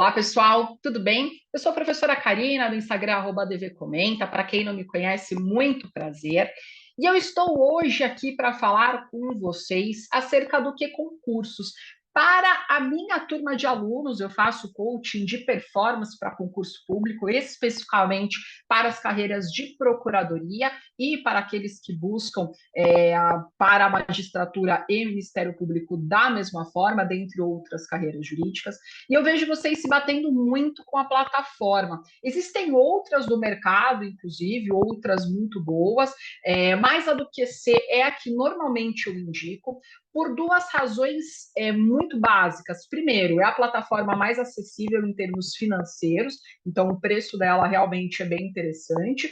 Olá, pessoal, tudo bem? Eu sou a professora Karina, do Instagram, @dvcomenta. Para quem não me conhece, muito prazer. E eu estou hoje aqui para falar com vocês acerca do que concursos. Para a minha turma de alunos, eu faço coaching de performance para concurso público, especificamente para as carreiras de procuradoria e para aqueles que buscam para a magistratura e Ministério Público da mesma forma, dentre outras carreiras jurídicas. E eu vejo vocês se batendo muito com a plataforma. Existem outras do mercado, inclusive, outras muito boas, mas a do QC é a que normalmente eu indico, por duas razões muito básicas. Primeiro, é a plataforma mais acessível em termos financeiros, então o preço dela realmente é bem interessante.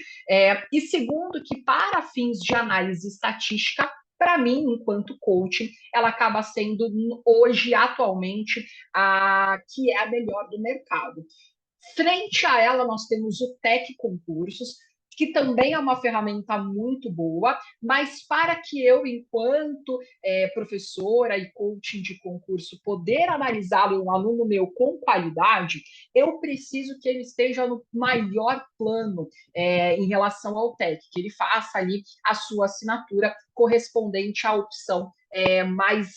E segundo, que para fins de análise estatística, para mim, enquanto coaching, ela acaba sendo hoje, atualmente, a que é a melhor do mercado. Frente a ela, nós temos o Tech Concursos, que também é uma ferramenta muito boa, mas para que eu, enquanto professora e coaching de concurso, poder analisá-lo um aluno meu com qualidade, eu preciso que ele esteja no maior plano em relação ao Tech, que ele faça ali a sua assinatura correspondente à opção mais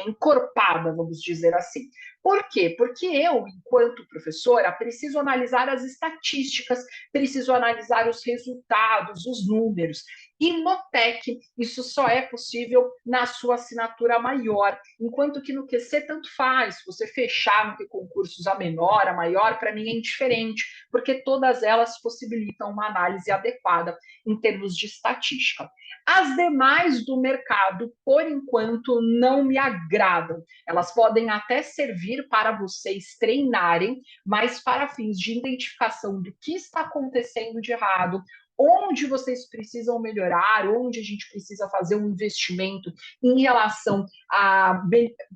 encorpada, vamos dizer assim. Por quê? Porque eu, enquanto professora, preciso analisar as estatísticas, preciso analisar os resultados, os números. E no TEC, isso só é possível na sua assinatura maior, enquanto que no QC tanto faz, você fechar no que concursos a menor, a maior, para mim é indiferente, porque todas elas possibilitam uma análise adequada em termos de estatística. As demais do mercado, por enquanto, não me agradam. Elas podem até servir para vocês treinarem, mas para fins de identificação do que está acontecendo de errado, onde vocês precisam melhorar, onde a gente precisa fazer um investimento em relação a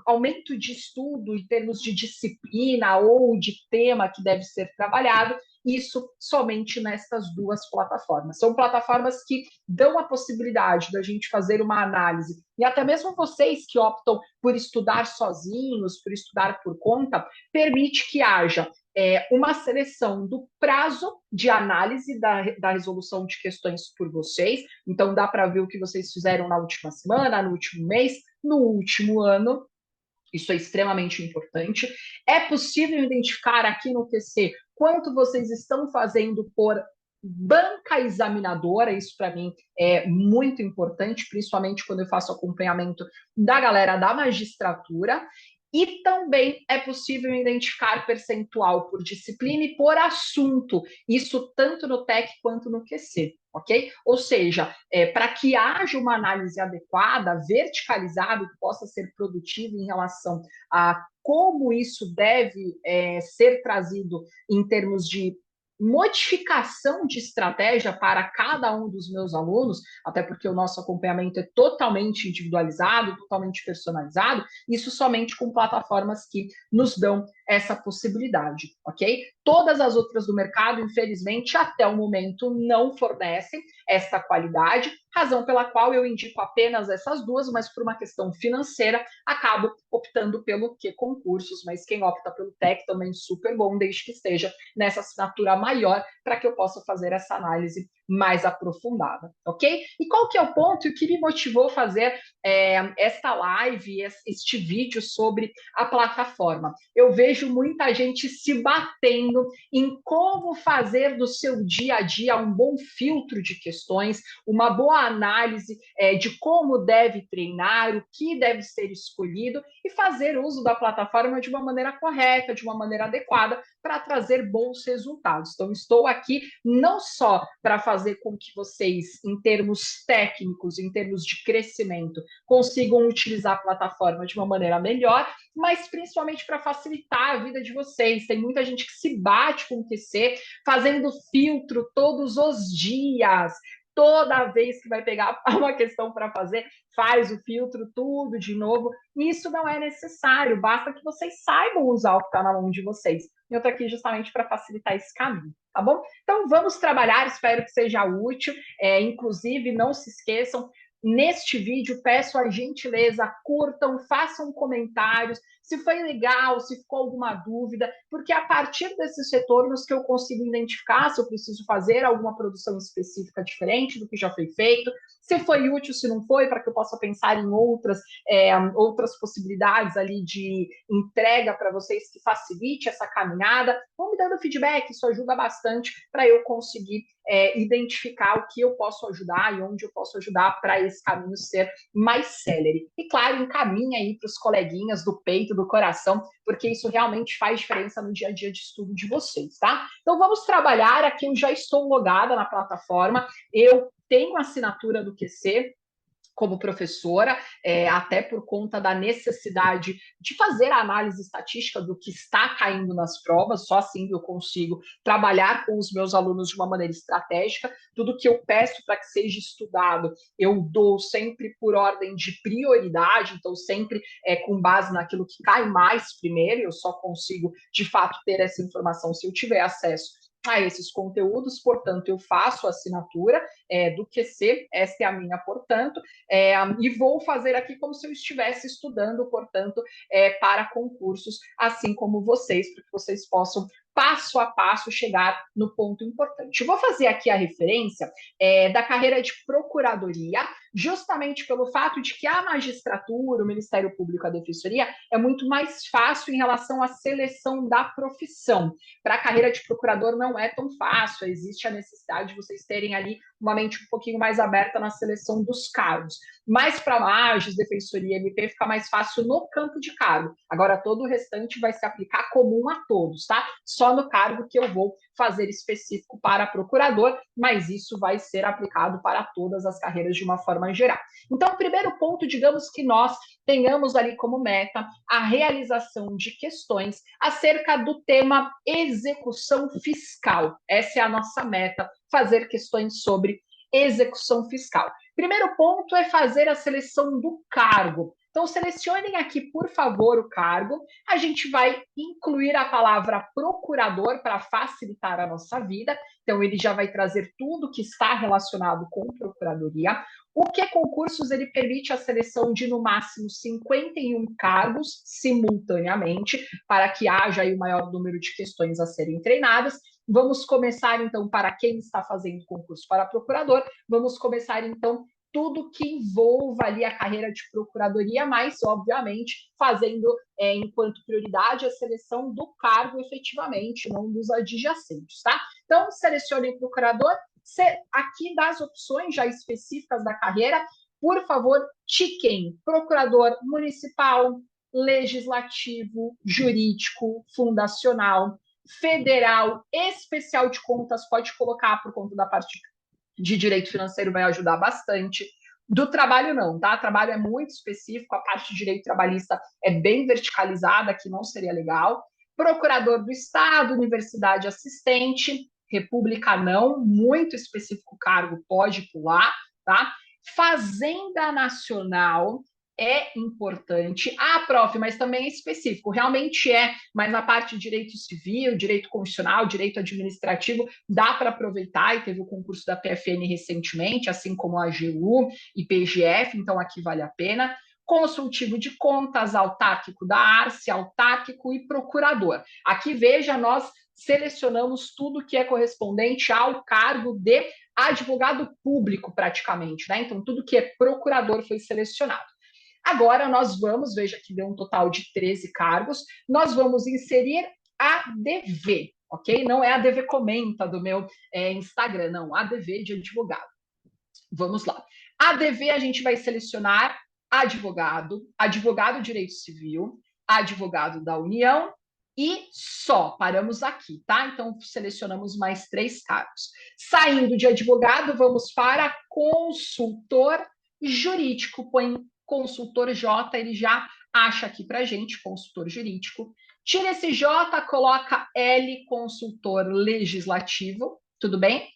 aumento de estudo em termos de disciplina ou de tema que deve ser trabalhado, isso somente nestas duas plataformas. São plataformas que dão a possibilidade da gente fazer uma análise, e até mesmo vocês que optam por estudar sozinhos, por estudar por conta, permite que haja uma seleção do prazo de análise da resolução de questões por vocês. Então, dá para ver o que vocês fizeram na última semana, no último mês, no último ano. Isso é extremamente importante. É possível identificar aqui no QC quanto vocês estão fazendo por banca examinadora, isso para mim é muito importante, principalmente quando eu faço acompanhamento da galera da magistratura. E também é possível identificar percentual por disciplina e por assunto, isso tanto no TEC quanto no QC, ok? Ou seja, para que haja uma análise adequada, verticalizada, que possa ser produtiva em relação a como isso deve ser trazido em termos de modificação de estratégia para cada um dos meus alunos, até porque o nosso acompanhamento é totalmente individualizado, totalmente personalizado, isso somente com plataformas que nos dão essa possibilidade, ok? Todas as outras do mercado, infelizmente, até o momento não fornecem esta qualidade, razão pela qual eu indico apenas essas duas, mas por uma questão financeira, acabo optando pelo que concursos, mas quem opta pelo TEC também super bom, desde que esteja nessa assinatura maior, para que eu possa fazer essa análise mais aprofundada, ok? E qual que é o ponto e o que me motivou a fazer esta live, este vídeo sobre a plataforma? Eu vejo muita gente se batendo em como fazer do seu dia a dia um bom filtro de questões, uma boa análise de como deve treinar, o que deve ser escolhido e fazer uso da plataforma de uma maneira correta, de uma maneira adequada, para trazer bons resultados. Então, estou aqui não só para fazer com que vocês, em termos técnicos, em termos de crescimento, consigam utilizar a plataforma de uma maneira melhor, mas principalmente para facilitar a vida de vocês. Tem muita gente que se bate com o QC, fazendo filtro todos os dias. Toda vez que vai pegar uma questão para fazer, faz o filtro tudo de novo. Isso não é necessário, basta que vocês saibam usar o que está na mão de vocês. Eu estou aqui justamente para facilitar esse caminho, tá bom? Então vamos trabalhar, espero que seja útil. Inclusive, não se esqueçam, neste vídeo, peço a gentileza, curtam, façam comentários. se foi legal, se ficou alguma dúvida, porque a partir desses retornos que eu consigo identificar se eu preciso fazer alguma produção específica diferente do que já foi feito, se foi útil, se não foi, para que eu possa pensar em outras possibilidades ali de entrega para vocês que facilite essa caminhada. Vão me dando feedback, isso ajuda bastante para eu conseguir identificar o que eu posso ajudar e onde eu posso ajudar para esse caminho ser mais célere. E claro, encaminha aí para os coleguinhas do peito, do coração, porque isso realmente faz diferença no dia a dia de estudo de vocês, tá? Então vamos trabalhar. Aqui eu já estou logada na plataforma, eu tenho assinatura do QC como professora, até por conta da necessidade de fazer a análise estatística do que está caindo nas provas, só assim eu consigo trabalhar com os meus alunos de uma maneira estratégica. Tudo que eu peço para que seja estudado, eu dou sempre por ordem de prioridade, então sempre com base naquilo que cai mais primeiro, eu só consigo, de fato, ter essa informação se eu tiver acesso a esses conteúdos, portanto, eu faço a assinatura do QC, esta é a minha, portanto, e vou fazer aqui como se eu estivesse estudando, portanto, para concursos, assim como vocês, para que vocês possam, passo a passo, chegar no ponto importante. Eu vou fazer aqui a referência da carreira de procuradoria, justamente pelo fato de que a magistratura, o Ministério Público, a Defensoria, é muito mais fácil em relação à seleção da profissão. Para a carreira de procurador não é tão fácil, existe a necessidade de vocês terem ali uma mente um pouquinho mais aberta na seleção dos cargos. Mas para Magis, Defensoria, MP, fica mais fácil no campo de cargo. Agora, todo o restante vai se aplicar comum a todos, tá? Só no cargo que eu vou fazer específico para procurador, mas isso vai ser aplicado para todas as carreiras de uma forma geral. Então, o primeiro ponto, digamos que nós tenhamos ali como meta a realização de questões acerca do tema execução fiscal. Essa é a nossa meta, fazer questões sobre execução fiscal. Primeiro ponto é fazer a seleção do cargo. Então, selecionem aqui, por favor, o cargo. A gente vai incluir a palavra procurador para facilitar a nossa vida. Então, ele já vai trazer tudo que está relacionado com procuradoria. O que concursos ele permite a seleção de, no máximo, 51 cargos simultaneamente, para que haja aí o maior número de questões a serem treinadas. Vamos começar, então, para quem está fazendo concurso para procurador, vamos começar, então, tudo que envolva ali a carreira de procuradoria, mas, obviamente, fazendo, enquanto prioridade, a seleção do cargo efetivamente, não dos adjacentes, tá? Então, selecione o procurador. Aqui das opções já específicas da carreira, por favor, tiquem procurador municipal, legislativo, jurídico, fundacional, federal, especial de contas, pode colocar por conta da parte de direito financeiro, vai ajudar bastante. Do trabalho não, tá? Trabalho é muito específico, a parte de direito trabalhista é bem verticalizada, que não seria legal. Procurador do Estado, universidade assistente, república não, muito específico cargo, pode pular, tá? Fazenda Nacional é importante. Ah, prof, mas também é específico. Realmente é, mas na parte de direito civil, direito constitucional, direito administrativo, dá para aproveitar, e teve o concurso da PFN recentemente, assim como a AGU e PGF, então aqui vale a pena. Consultivo de contas, autárquico da Arce, autárquico e procurador. Aqui, veja, nós selecionamos tudo que é correspondente ao cargo de advogado público, praticamente, né? Então, tudo que é procurador foi selecionado. Agora, nós vamos, veja que deu um total de 13 cargos, nós vamos inserir ADV, ok? Não é ADV Comenta do meu Instagram, não, ADV de advogado. Vamos lá. ADV a gente vai selecionar advogado, advogado de direito civil, advogado da União e só, paramos aqui, tá? Então, selecionamos mais 3 cargos. Saindo de advogado, vamos para consultor jurídico, põe consultor J, ele já acha aqui para gente, consultor jurídico. Tira esse J, coloca L, consultor legislativo, tudo bem?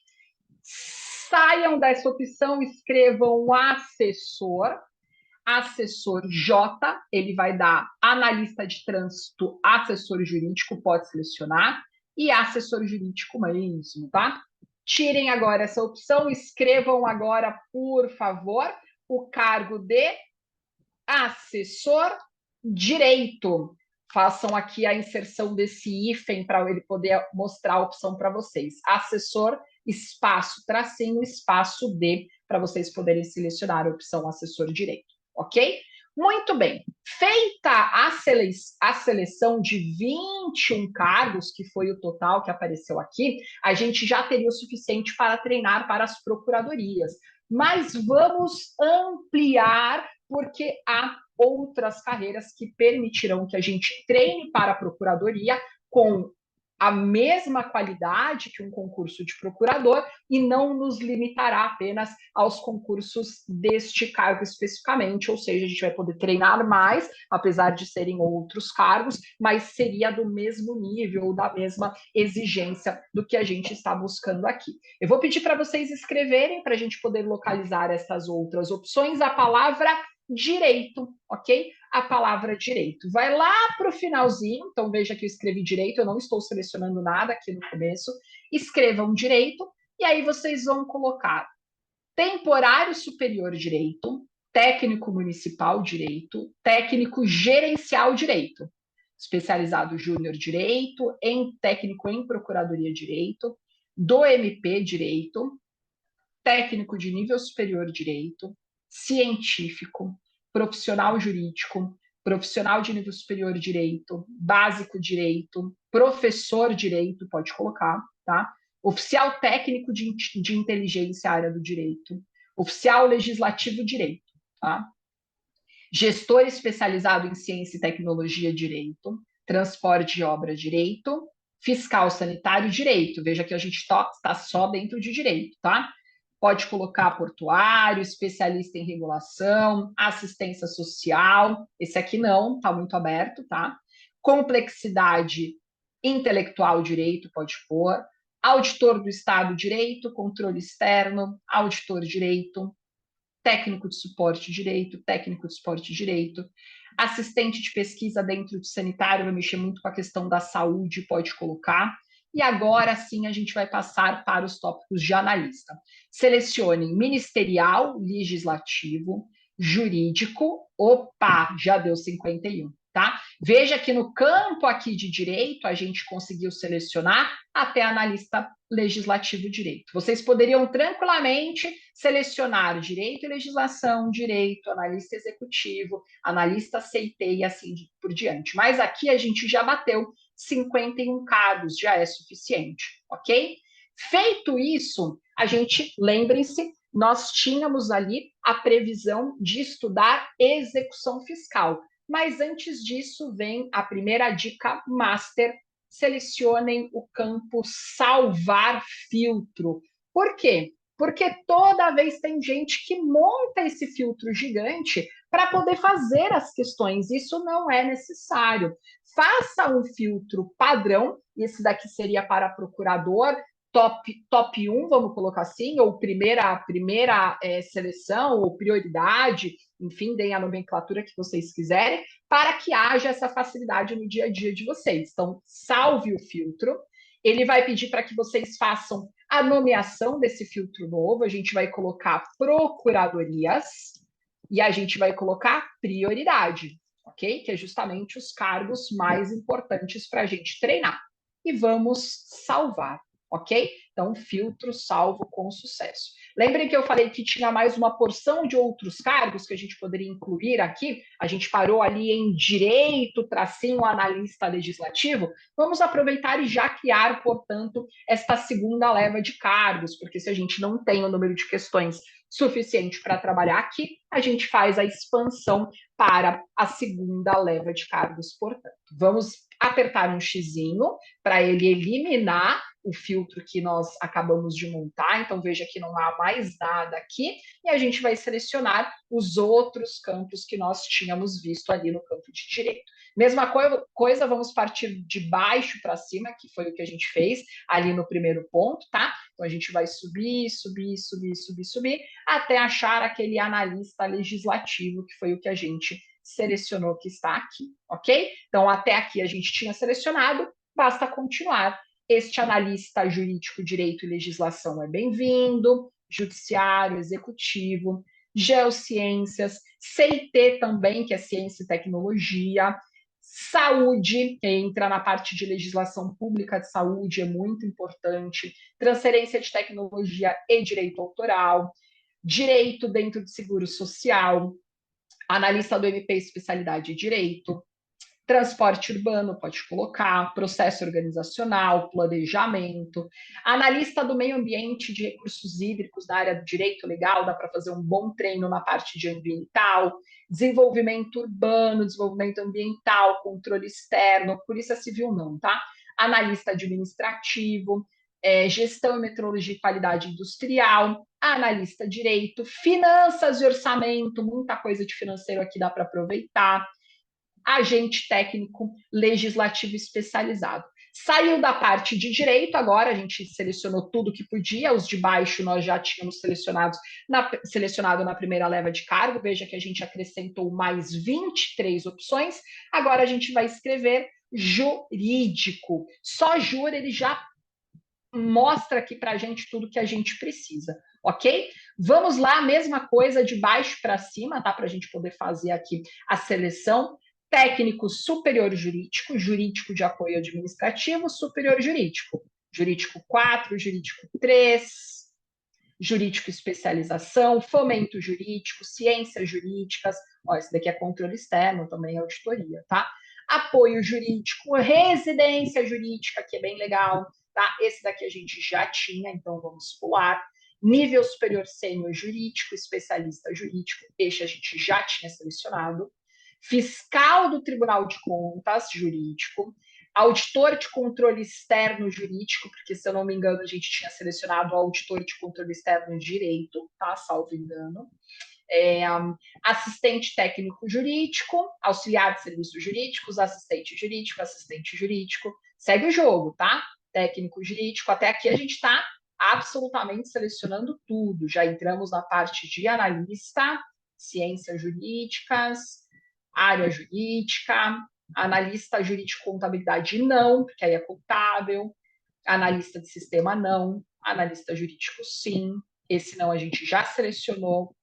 Saiam dessa opção, escrevam assessor, assessor J, ele vai dar analista de trânsito, assessor jurídico, pode selecionar, e assessor jurídico mesmo, tá? Tirem agora essa opção, escrevam agora, por favor, o cargo de assessor direito. façam aqui a inserção desse hífen para ele poder mostrar a opção para vocês. Assessor, espaço, tracinho, espaço D, para vocês poderem selecionar a opção assessor direito, ok? Muito bem. Feita a seleção de 21 cargos, que foi o total que apareceu aqui, a gente já teria o suficiente para treinar para as procuradorias. Mas vamos ampliar, porque há outras carreiras que permitirão que a gente treine para a procuradoria com a mesma qualidade que um concurso de procurador e não nos limitará apenas aos concursos deste cargo especificamente, ou seja, a gente vai poder treinar mais, apesar de serem outros cargos, mas seria do mesmo nível ou da mesma exigência do que a gente está buscando aqui. Eu vou pedir para vocês escreverem para a gente poder localizar essas outras opções, a palavra direito, ok? A palavra direito. Vai lá para o finalzinho, então veja que eu escrevi direito, eu não estou selecionando nada aqui no começo. Escrevam direito, e aí vocês vão colocar temporário superior direito, técnico municipal direito, técnico gerencial direito, especializado júnior direito, técnico em procuradoria direito, do MP direito, técnico de nível superior direito, científico, profissional jurídico, profissional de nível superior direito, básico direito, professor direito, pode colocar, tá? Oficial técnico de inteligência, área do direito, oficial legislativo direito, tá? Gestor especializado em ciência e tecnologia direito, transporte de obra direito, fiscal sanitário direito. Veja que a gente está só dentro de direito, tá? Pode colocar portuário, especialista em regulação, assistência social. Esse aqui não, está muito aberto, tá? Complexidade intelectual direito, pode pôr. Auditor do Estado direito, controle externo, auditor direito, técnico de suporte direito, técnico de suporte direito, assistente de pesquisa dentro de sanitário, vai mexer muito com a questão da saúde, pode colocar. E agora sim a gente vai passar para os tópicos de analista. Selecione ministerial, legislativo, jurídico, opa, já deu 51, tá? Veja que no campo aqui de direito a gente conseguiu selecionar até analista legislativo direito. Vocês poderiam tranquilamente selecionar direito e legislação, direito, analista executivo, analista CIT e assim por diante. Mas aqui a gente já bateu 51 cargos, já é suficiente, ok? Feito isso, a gente, lembrem-se, nós tínhamos ali a previsão de estudar execução fiscal. Mas antes disso, vem a primeira dica master. Selecionem o campo salvar filtro. Por quê? Porque toda vez tem gente que monta esse filtro gigante para poder fazer as questões. Isso não é necessário. Faça um filtro padrão, esse daqui seria para procurador, top 1, vamos colocar assim, ou primeira seleção, ou prioridade, enfim, deem a nomenclatura que vocês quiserem, para que haja essa facilidade no dia a dia de vocês. Então, salve o filtro. Ele vai pedir para que vocês façam a nomeação desse filtro novo. A gente vai colocar procuradorias e a gente vai colocar prioridade, ok? Que é justamente os cargos mais importantes para a gente treinar. E vamos salvar, ok? Então, filtro salvo com sucesso. Lembrem que eu falei que tinha mais uma porção de outros cargos que a gente poderia incluir aqui. A gente parou ali em direito, tracinho, analista legislativo. Vamos aproveitar e já criar, portanto, esta segunda leva de cargos, porque se a gente não tem o número de questões suficiente para trabalhar aqui, a gente faz a expansão para a segunda leva de cargos, portanto. Vamos apertar um xizinho para ele eliminar o filtro que nós acabamos de montar, então veja que não há mais nada aqui, e a gente vai selecionar os outros campos que nós tínhamos visto ali no campo de direito. Mesma coisa, vamos partir de baixo para cima, que foi o que a gente fez ali no primeiro ponto, tá? Então a gente vai subir, até achar aquele analista legislativo, que foi o que a gente selecionou que está aqui, ok? Então até aqui a gente tinha selecionado, basta continuar. Este analista jurídico, direito e legislação é bem-vindo, judiciário, executivo, geociências, CIT também, que é ciência e tecnologia, Saúde, que entra na parte de legislação pública de saúde, é muito importante. Transferência de tecnologia e direito autoral. Direito dentro de seguro social. Analista do MP, especialidade de direito. Transporte urbano, pode colocar, processo organizacional, planejamento, analista do meio ambiente de recursos hídricos da área do direito legal, dá para fazer um bom treino na parte de ambiental, desenvolvimento urbano, desenvolvimento ambiental, controle externo, polícia civil não, tá? Analista administrativo, gestão e metrologia e qualidade industrial, analista direito, finanças e orçamento, muita coisa de financeiro aqui dá para aproveitar, agente técnico legislativo especializado. Saiu da parte de direito, agora a gente selecionou tudo que podia, os de baixo nós já tínhamos selecionado na primeira leva de cargo, veja que a gente acrescentou mais 23 opções, agora a gente vai escrever jurídico. Só jura, ele já mostra aqui para a gente tudo que a gente precisa, ok? Vamos lá, mesma coisa de baixo para cima, tá? Para a gente poder fazer aqui a seleção. Técnico superior jurídico, jurídico de apoio administrativo, superior jurídico. Jurídico 4, jurídico 3, jurídico especialização, fomento jurídico, ciências jurídicas, ó, esse daqui é controle externo, também é auditoria, tá? Apoio jurídico, residência jurídica, que é bem legal, tá? Esse daqui a gente já tinha, então vamos pular. Nível superior sênior jurídico, especialista jurídico, este a gente já tinha selecionado. Fiscal do Tribunal de Contas jurídico, auditor de controle externo jurídico, porque, se eu não me engano, a gente tinha selecionado o auditor de controle externo de direito, tá? Salvo engano. Assistente técnico jurídico, auxiliar de serviços jurídicos, assistente jurídico, segue o jogo, tá? Técnico jurídico, até aqui a gente está absolutamente selecionando tudo, já entramos na parte de analista, ciências jurídicas, área jurídica, analista jurídico contabilidade não, porque aí é contábil, analista de sistema não, analista jurídico sim, esse não a gente já selecionou,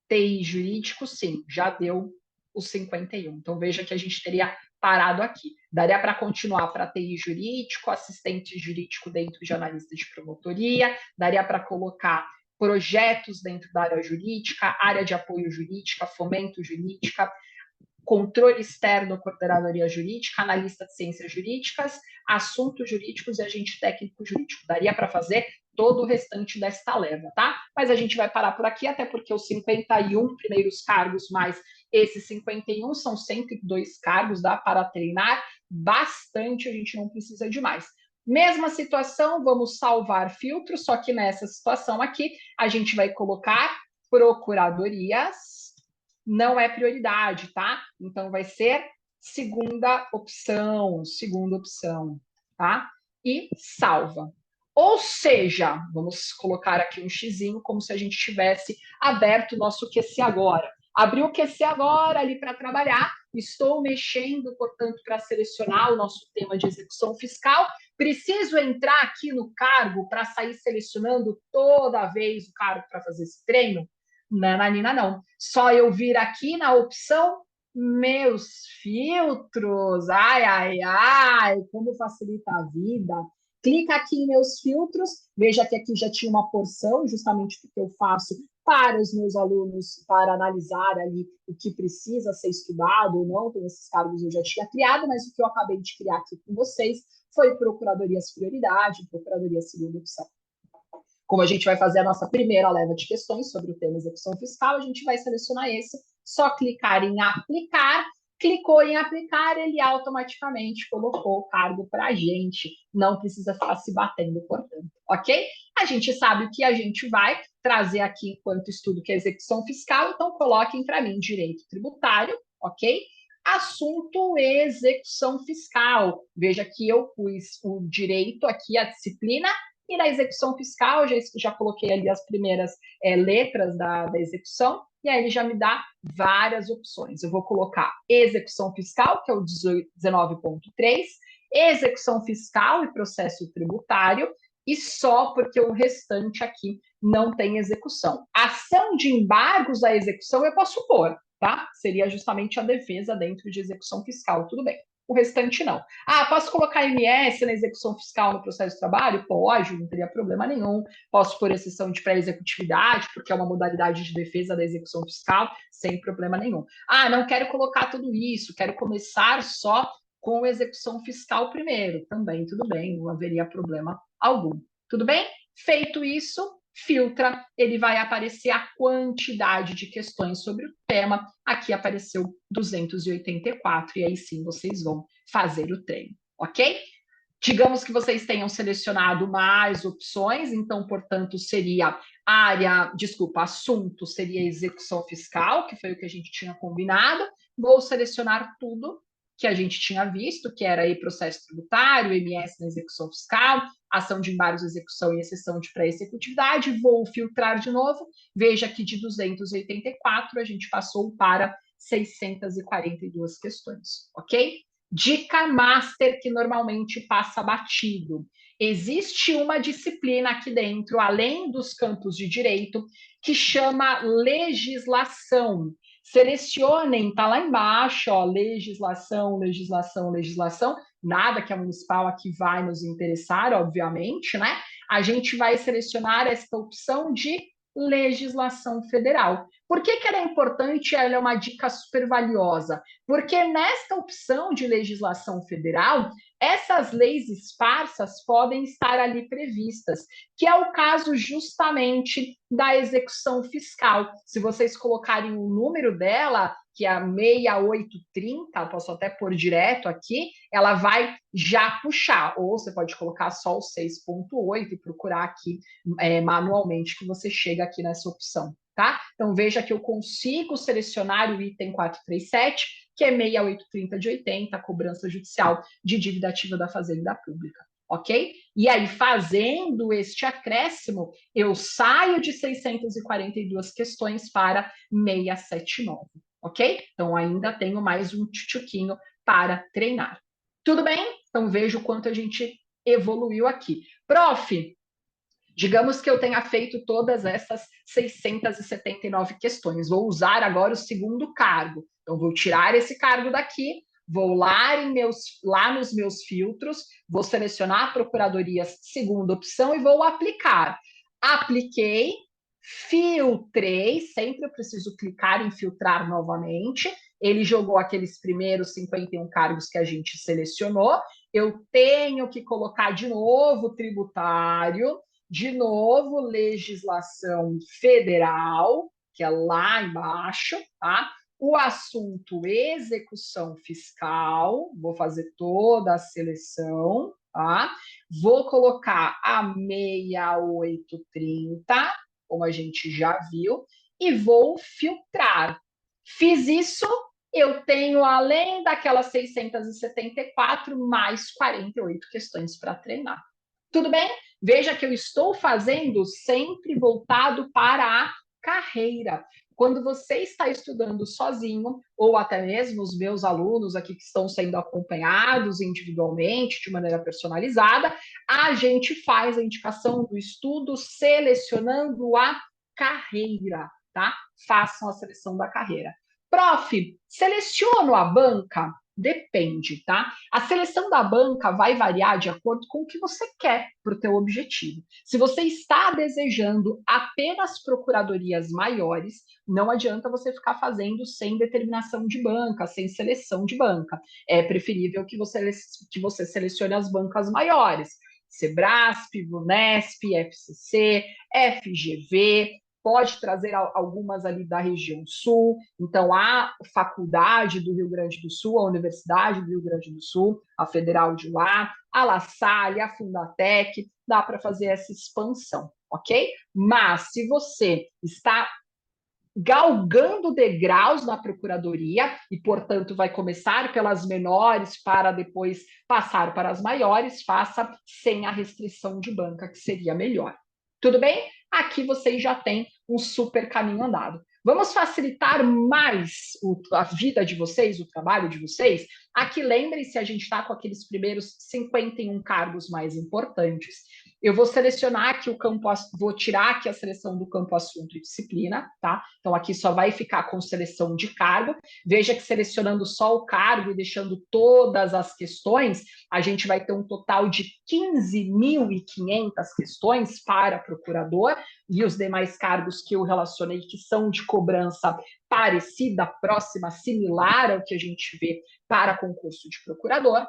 TI jurídico sim, já deu os 51. Então veja que a gente teria parado aqui. Daria para continuar para TI jurídico, assistente jurídico dentro de analista de promotoria, daria para colocar projetos dentro da área jurídica, área de apoio jurídica, fomento jurídica, controle externo, coordenadoria jurídica, analista de ciências jurídicas, assuntos jurídicos e agente técnico jurídico. Daria para fazer todo o restante desta leva, tá? Mas a gente vai parar por aqui, até porque os 51 primeiros cargos mais esses 51 são 102 cargos, dá para treinar bastante, a gente não precisa de mais. Mesma situação, vamos salvar filtro, só que nessa situação aqui, a gente vai colocar procuradorias, não é prioridade, tá? Então vai ser segunda opção, tá? E salva. Ou seja, vamos colocar aqui um xizinho como se a gente tivesse aberto o nosso QC agora. Abriu o QC agora ali para trabalhar, estou mexendo, portanto, para selecionar o nosso tema de execução fiscal. Preciso entrar aqui no cargo para sair selecionando toda vez o cargo para fazer esse treino? Nananina, não. Só eu vir aqui na opção meus filtros. Ai, ai, ai, como facilita a vida. Clica aqui em meus filtros. Veja que aqui já tinha uma porção, justamente porque eu faço para os meus alunos, para analisar ali o que precisa ser estudado ou não. Então, esses cargos eu já tinha criado, mas o que eu acabei de criar aqui com vocês foi Procuradorias Prioridade, Procuradoria Segunda Opção. Como a gente vai fazer a nossa primeira leva de questões sobre o tema execução fiscal, a gente vai selecionar esse, só clicar em aplicar, clicou em aplicar, ele automaticamente colocou o cargo para a gente, não precisa ficar se batendo, portanto, ok? A gente sabe o que a gente vai trazer aqui enquanto estudo, que é execução fiscal, então coloquem para mim direito tributário, ok? Assunto execução fiscal. Veja que eu pus o direito aqui, a disciplina, e na execução fiscal, já coloquei ali as primeiras letras da execução, e aí ele já me dá várias opções. Eu vou colocar execução fiscal, que é o 19.3, execução fiscal e processo tributário, e só porque o restante aqui não tem execução. Ação de embargos à execução eu posso pôr, tá? Seria justamente a defesa dentro de execução fiscal, tudo bem. o restante não. Ah, posso colocar MS na execução fiscal no processo de trabalho? Pode, não teria problema nenhum. Posso pôr exceção de pré-executividade, porque é uma modalidade de defesa da execução fiscal, sem problema nenhum. Ah, não quero colocar tudo isso, quero começar só com execução fiscal primeiro. Também tudo bem, não haveria problema algum. Tudo bem? Feito isso, filtra, ele vai aparecer a quantidade de questões sobre o tema. Aqui apareceu 284, e aí sim vocês vão fazer o treino, ok? Digamos que vocês tenham selecionado mais opções, então, portanto, seria assunto seria execução fiscal, que foi o que a gente tinha combinado. Vou selecionar tudo que a gente tinha visto, que era aí processo tributário, MS na execução fiscal, ação de embargos, execução e exceção de pré-executividade. Vou filtrar de novo. Veja que de 284 a gente passou para 642 questões, ok? Dica master que normalmente passa batido. Existe uma disciplina aqui dentro, além dos campos de direito, que chama legislação. Selecionem, tá lá embaixo, ó, legislação, legislação, legislação. Nada que a municipal aqui vai nos interessar, obviamente, né? A gente vai selecionar esta opção de legislação federal. Por que era importante? Ela é uma dica super valiosa. Porque nesta opção de legislação federal, essas leis esparsas podem estar ali previstas, que é o caso justamente da execução fiscal. Se vocês colocarem o número dela, que é a 6830, posso até pôr direto aqui, ela vai já puxar, ou você pode colocar só o 6.8 e procurar aqui manualmente, que você chega aqui nessa opção, tá? Então veja que eu consigo selecionar o item 437, que é 6830 de 80, cobrança judicial de dívida ativa da Fazenda Pública, ok? E aí, fazendo este acréscimo, eu saio de 642 questões para 679, ok? Então, ainda tenho mais um tchutchuquinho para treinar. Tudo bem? Então, veja o quanto a gente evoluiu aqui. Prof, digamos que eu tenha feito todas essas 679 questões. Vou usar agora o segundo cargo. Então, vou tirar esse cargo daqui, vou lá nos meus filtros, vou selecionar procuradorias segunda opção e vou aplicar. Apliquei, filtrei, sempre eu preciso clicar em filtrar novamente. Ele jogou aqueles primeiros 51 cargos que a gente selecionou. Eu tenho que colocar de novo tributário, de novo legislação federal, que é lá embaixo, tá? O assunto execução fiscal, vou fazer toda a seleção, tá? Vou colocar a 6830, como a gente já viu, e vou filtrar. Fiz isso, eu tenho, além daquelas 674, mais 48 questões para treinar. Tudo bem? Veja que eu estou fazendo sempre voltado para a carreira. Quando você está estudando sozinho, ou até mesmo os meus alunos aqui que estão sendo acompanhados individualmente, de maneira personalizada, a gente faz a indicação do estudo selecionando a carreira, tá? Façam a seleção da carreira. Prof, seleciono a banca? Depende, tá? A seleção da banca vai variar de acordo com o que você quer para o teu objetivo. Se você está desejando apenas procuradorias maiores, não adianta você ficar fazendo sem determinação de banca, sem seleção de banca. É preferível que você selecione as bancas maiores. Sebrasp, Vunesp, FCC, FGV, pode trazer algumas ali da região sul. Então, a Faculdade do Rio Grande do Sul, a Universidade do Rio Grande do Sul, a Federal de lá, a La Salle, a Fundatec, dá para fazer essa expansão, ok? Mas, se você está galgando degraus na procuradoria e, portanto, vai começar pelas menores para depois passar para as maiores, faça sem a restrição de banca, que seria melhor. Tudo bem? Aqui vocês já têm um super caminho andado. Vamos facilitar mais a vida de vocês, o trabalho de vocês? Aqui, lembrem-se, a gente está com aqueles primeiros 51 cargos mais importantes. Eu vou selecionar aqui o campo, vou tirar aqui a seleção do campo assunto e disciplina, tá? Então, aqui só vai ficar com seleção de cargo. Veja que selecionando só o cargo e deixando todas as questões, a gente vai ter um total de 15.500 questões para procurador, e os demais cargos que eu relacionei que são de cobrança parecida, próxima, similar ao que a gente vê para concurso de procurador.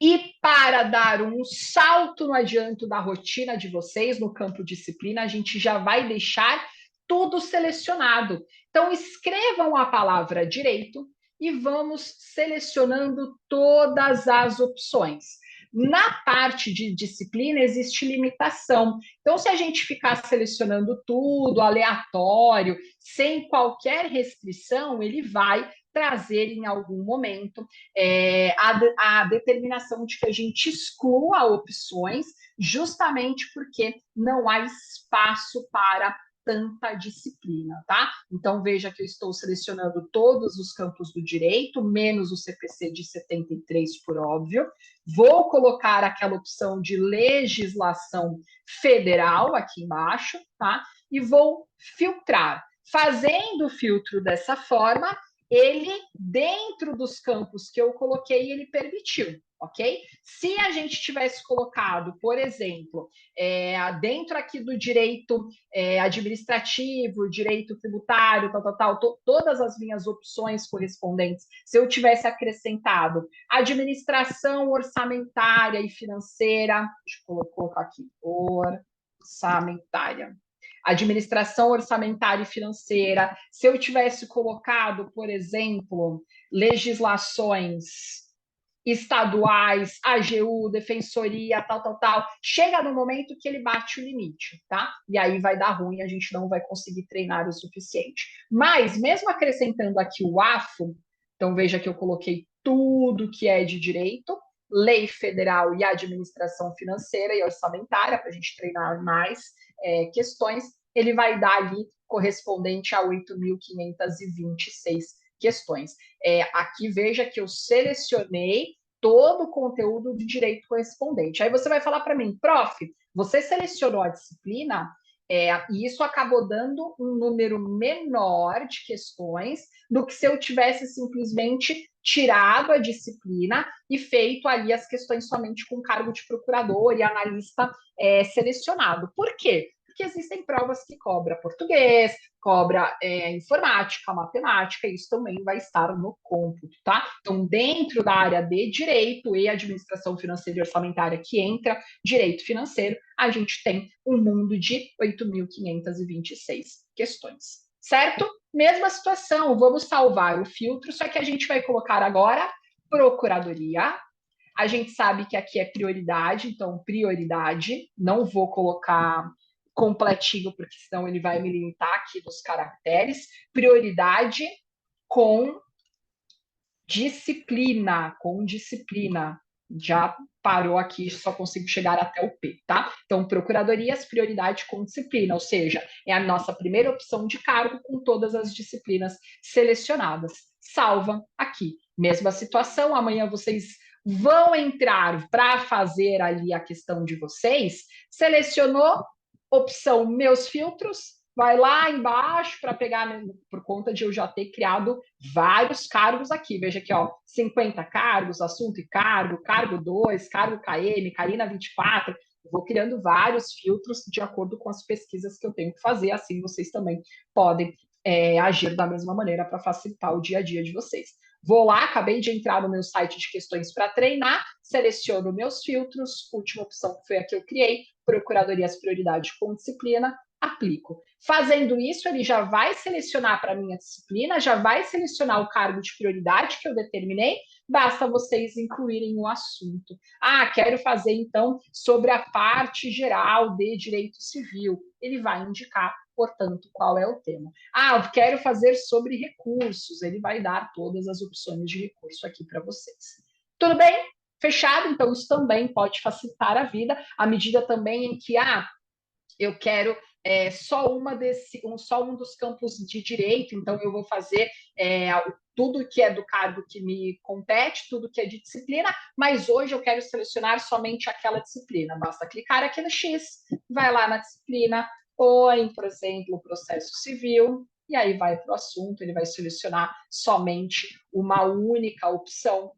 E para dar um salto no adianto da rotina de vocês no campo disciplina, a gente já vai deixar tudo selecionado. Então, escrevam a palavra direito e vamos selecionando todas as opções. Na parte de disciplina, existe limitação. Então, se a gente ficar selecionando tudo, aleatório, sem qualquer restrição, ele vai trazer em algum momento a determinação de que a gente exclua opções, justamente porque não há espaço para tanta disciplina, tá? Então, veja que eu estou selecionando todos os campos do direito, menos o CPC de 73, por óbvio. Vou colocar aquela opção de legislação federal aqui embaixo, tá? E vou filtrar. Fazendo o filtro dessa forma, ele, dentro dos campos que eu coloquei, ele permitiu, ok? Se a gente tivesse colocado, por exemplo, dentro aqui do direito administrativo, direito tributário, todas as minhas opções correspondentes, se eu tivesse acrescentado administração orçamentária e financeira, deixa eu colocar aqui, orçamentária, administração orçamentária e financeira, se eu tivesse colocado, por exemplo, legislações estaduais, AGU, defensoria, tal, chega no momento que ele bate o limite, tá? E aí vai dar ruim, a gente não vai conseguir treinar o suficiente. Mas, mesmo acrescentando aqui o AFO, então veja que eu coloquei tudo que é de direito, lei federal e administração financeira e orçamentária, para a gente treinar mais questões, ele vai dar ali correspondente a 8.526 questões. Aqui veja que eu selecionei todo o conteúdo de direito correspondente. Aí você vai falar para mim, prof, você selecionou a disciplina e isso acabou dando um número menor de questões do que se eu tivesse simplesmente tirado a disciplina e feito ali as questões somente com cargo de procurador e analista selecionado. Por quê? Porque existem provas que cobra português, cobra informática, matemática, isso também vai estar no cômputo, tá? Então, dentro da área de direito e administração financeira e orçamentária que entra direito financeiro, a gente tem um mundo de 8.526 questões, certo? Mesma situação, vamos salvar o filtro, só que a gente vai colocar agora procuradoria. A gente sabe que aqui é prioridade, então prioridade, não vou colocar completinho, porque senão ele vai me limitar aqui nos caracteres. Prioridade com disciplina, Já parou aqui, só consigo chegar até o P, tá? Então, procuradorias, prioridade com disciplina, ou seja, é a nossa primeira opção de cargo com todas as disciplinas selecionadas. Salva aqui. Mesma situação, amanhã vocês vão entrar para fazer ali a questão de vocês, selecionou, opção meus filtros, vai lá embaixo para pegar, por conta de eu já ter criado vários cargos aqui. Veja aqui, ó, 50 cargos, assunto e cargo, cargo 2, cargo KM, Karina 24. Eu vou criando vários filtros de acordo com as pesquisas que eu tenho que fazer, assim vocês também podem agir da mesma maneira para facilitar o dia a dia de vocês. Vou lá, acabei de entrar no meu site de questões para treinar, seleciono meus filtros, última opção que foi a que eu criei, procuradorias prioridade com disciplina, aplico. Fazendo isso, ele já vai selecionar para a minha disciplina, já vai selecionar o cargo de prioridade que eu determinei, basta vocês incluírem o assunto. Ah, quero fazer, então, sobre a parte geral de direito civil. Ele vai indicar, portanto, qual é o tema. Ah, quero fazer sobre recursos. Ele vai dar todas as opções de recurso aqui para vocês. Tudo bem? Fechado? Então, isso também pode facilitar a vida, à medida também em que, eu quero só um dos campos de direito, então eu vou fazer tudo que é do cargo que me compete, tudo que é de disciplina, mas hoje eu quero selecionar somente aquela disciplina. Basta clicar aqui no X, vai lá na disciplina, ou em, por exemplo, o processo civil, e aí vai para o assunto, ele vai selecionar somente uma única opção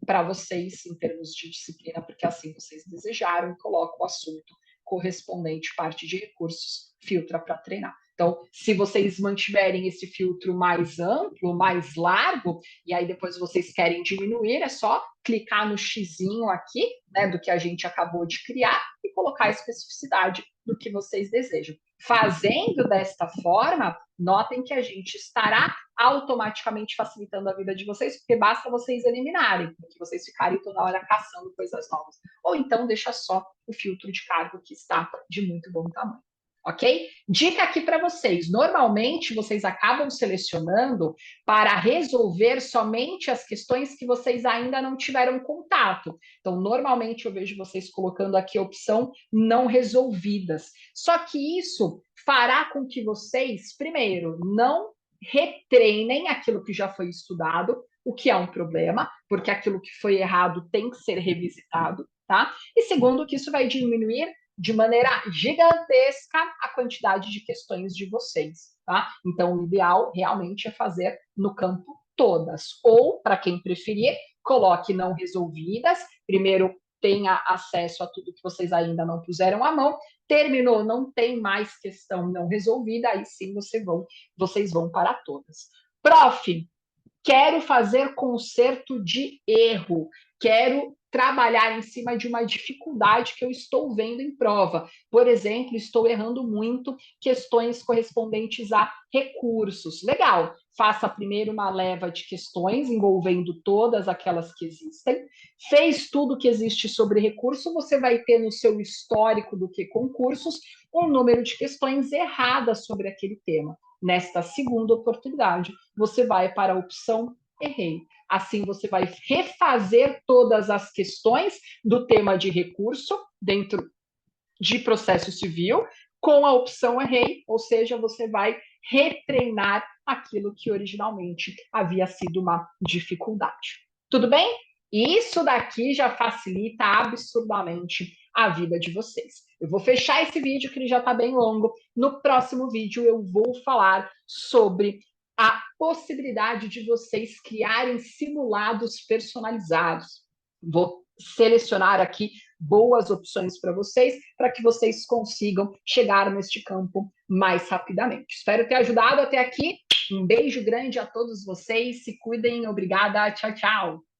para vocês em termos de disciplina, porque assim vocês desejaram, e coloca o assunto correspondente parte de recursos, filtra para treinar. Então, se vocês mantiverem esse filtro mais amplo, mais largo, e aí depois vocês querem diminuir, é só clicar no xizinho aqui, né, do que a gente acabou de criar, e colocar a especificidade do que vocês desejam. Fazendo desta forma, notem que a gente estará automaticamente facilitando a vida de vocês, porque basta vocês eliminarem, porque vocês ficarem toda hora caçando coisas novas. Ou então deixa só o filtro de cargo que está de muito bom tamanho. Ok? Dica aqui para vocês: normalmente vocês acabam selecionando para resolver somente as questões que vocês ainda não tiveram contato. Então, normalmente eu vejo vocês colocando aqui a opção não resolvidas. Só que isso fará com que vocês, primeiro, não retreinem aquilo que já foi estudado, o que é um problema, porque aquilo que foi errado tem que ser revisitado, tá? E segundo, que isso vai diminuir de maneira gigantesca a quantidade de questões de vocês, tá? Então, o ideal realmente é fazer no campo todas. Ou, para quem preferir, coloque não resolvidas, primeiro tenha acesso a tudo que vocês ainda não puseram à mão, terminou, não tem mais questão não resolvida, aí sim vocês vão para todas. Prof, quero fazer conserto de erro, quero trabalhar em cima de uma dificuldade que eu estou vendo em prova. Por exemplo, estou errando muito questões correspondentes a recursos. Legal, faça primeiro uma leva de questões envolvendo todas aquelas que existem. Fez tudo que existe sobre recurso, você vai ter no seu histórico do que concursos um número de questões erradas sobre aquele tema. Nesta segunda oportunidade, você vai para a opção errei. Assim, você vai refazer todas as questões do tema de recurso dentro de processo civil com a opção errei, ou seja, você vai retreinar aquilo que originalmente havia sido uma dificuldade. Tudo bem? Isso daqui já facilita absurdamente a vida de vocês. Eu vou fechar esse vídeo, que ele já está bem longo. No próximo vídeo, eu vou falar sobre a possibilidade de vocês criarem simulados personalizados. Vou selecionar aqui boas opções para vocês, para que vocês consigam chegar neste campo mais rapidamente. Espero ter ajudado até aqui. Um beijo grande a todos vocês. Se cuidem. Obrigada. Tchau, tchau.